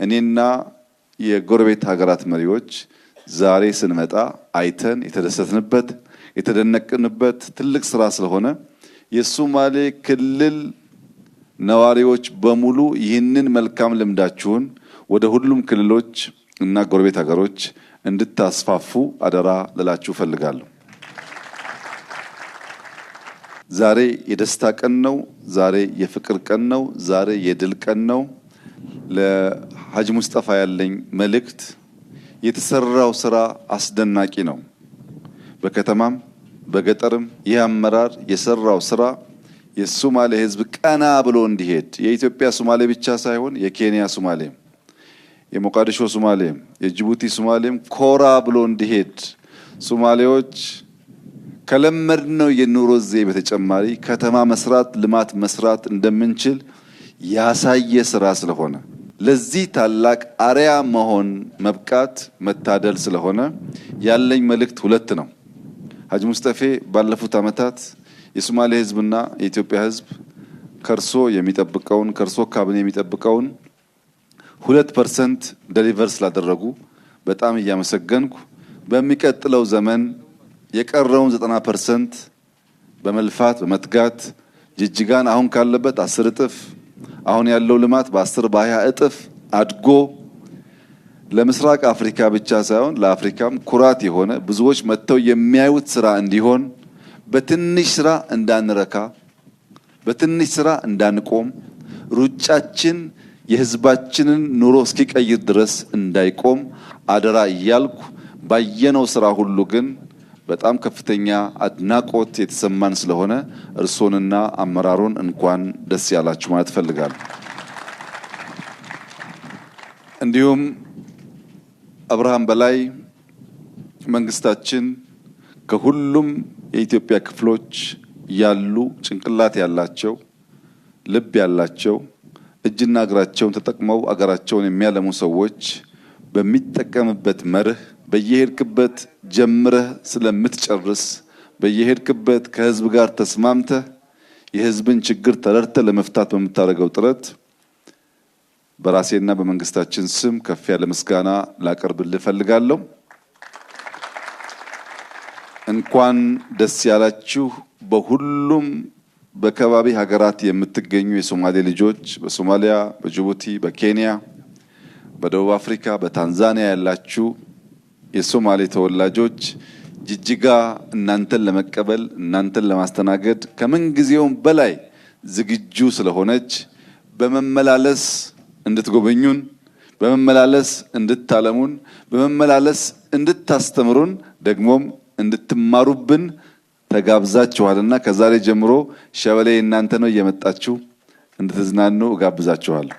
እኔና የጎረቤት ሀገራት መሪዎች ዛሬ ስንመጣ አይተን የተደሰትንበት የተደነቅንበት ትልቅ ስራ ስለሆነ የሶማሌ ክልል ነዋሪዎች በሙሉ ይህንን መልካም ልምዳችሁን ወደ ሁሉም ክልሎች እና ጎረቤት ሀገሮች እንድታስፋፉ አደራ ልላችሁ ፈልጋለሁ። ዛሬ የደስታ ቀን ነው። ዛሬ የፍቅር ቀን ነው። ዛሬ የድል ቀን ነው። ለሐጂ ሙስጠፋ ያለኝ መልእክት የተሰራው ስራ አስደናቂ ነው። በከተማም በገጠርም ይህ አመራር የሰራው ስራ የሶማሌ ህዝብ ቀና ብሎ እንዲሄድ የኢትዮጵያ ሶማሌ ብቻ ሳይሆን የኬንያ ሶማሌም የሞቃዲሾ ሶማሌም የጅቡቲ ሶማሌም ኮራ ብሎ እንዲሄድ ሶማሌዎች ከለመድነው የኑሮ ዘይቤ በተጨማሪ ከተማ መስራት ልማት መስራት እንደምንችል ያሳየ ስራ ስለሆነ ለዚህ ታላቅ አርያ መሆን መብቃት መታደል ስለሆነ ያለኝ መልእክት ሁለት ነው። ሐጂ ሙስጠፌ ባለፉት አመታት የሶማሌ ህዝብና የኢትዮጵያ ህዝብ ከርሶ የሚጠብቀውን ከርሶ ካቢኔ የሚጠብቀውን 2% ዴሊቨር ስላደረጉ በጣም እያመሰገንኩ በሚቀጥለው ዘመን የቀረውን 90% በመልፋት በመትጋት ጅጅጋን አሁን ካለበት 10 እጥፍ አሁን ያለው ልማት በ10 በ20 እጥፍ አድጎ ለምስራቅ አፍሪካ ብቻ ሳይሆን ለአፍሪካም ኩራት የሆነ ብዙዎች መጥተው የሚያዩት ስራ እንዲሆን በትንሽ ስራ እንዳንረካ በትንሽ ስራ እንዳንቆም ሩጫችን የህዝባችንን ኑሮ እስኪቀይር ድረስ እንዳይቆም አደራ እያልኩ ባየነው ስራ ሁሉ ግን በጣም ከፍተኛ አድናቆት የተሰማን ስለሆነ እርሶንና አመራሩን እንኳን ደስ ያላችሁ ማለት ፈልጋለሁ። እንዲሁም አብርሃም በላይ መንግስታችን ከሁሉም የኢትዮጵያ ክፍሎች ያሉ ጭንቅላት ያላቸው ልብ ያላቸው እጅና እግራቸውን ተጠቅመው አገራቸውን የሚያለሙ ሰዎች በሚጠቀምበት መርህ በየሄድክበት ጀምረህ ስለምትጨርስ በየሄድክበት ከህዝብ ጋር ተስማምተህ የህዝብን ችግር ተረድተህ ለመፍታት በመታረገው ጥረት በራሴና በመንግስታችን ስም ከፍ ያለ ምስጋና ላቀርብልህ ፈልጋለሁ። እንኳን ደስ ያላችሁ። በሁሉም በከባቢ ሀገራት የምትገኙ የሶማሌ ልጆች በሶማሊያ፣ በጅቡቲ፣ በኬንያ፣ በደቡብ አፍሪካ፣ በታንዛኒያ ያላችሁ የሶማሌ ተወላጆች ጅጅጋ እናንተን ለመቀበል እናንተን ለማስተናገድ ከምን ጊዜውም በላይ ዝግጁ ስለሆነች በመመላለስ እንድትጎበኙን በመመላለስ እንድታለሙን በመመላለስ እንድታስተምሩን ደግሞም እንድትማሩብን ተጋብዛችኋልና ከዛሬ ጀምሮ ሸበሌ እናንተ ነው እየመጣችሁ እንድትዝናኑ እጋብዛችኋለሁ።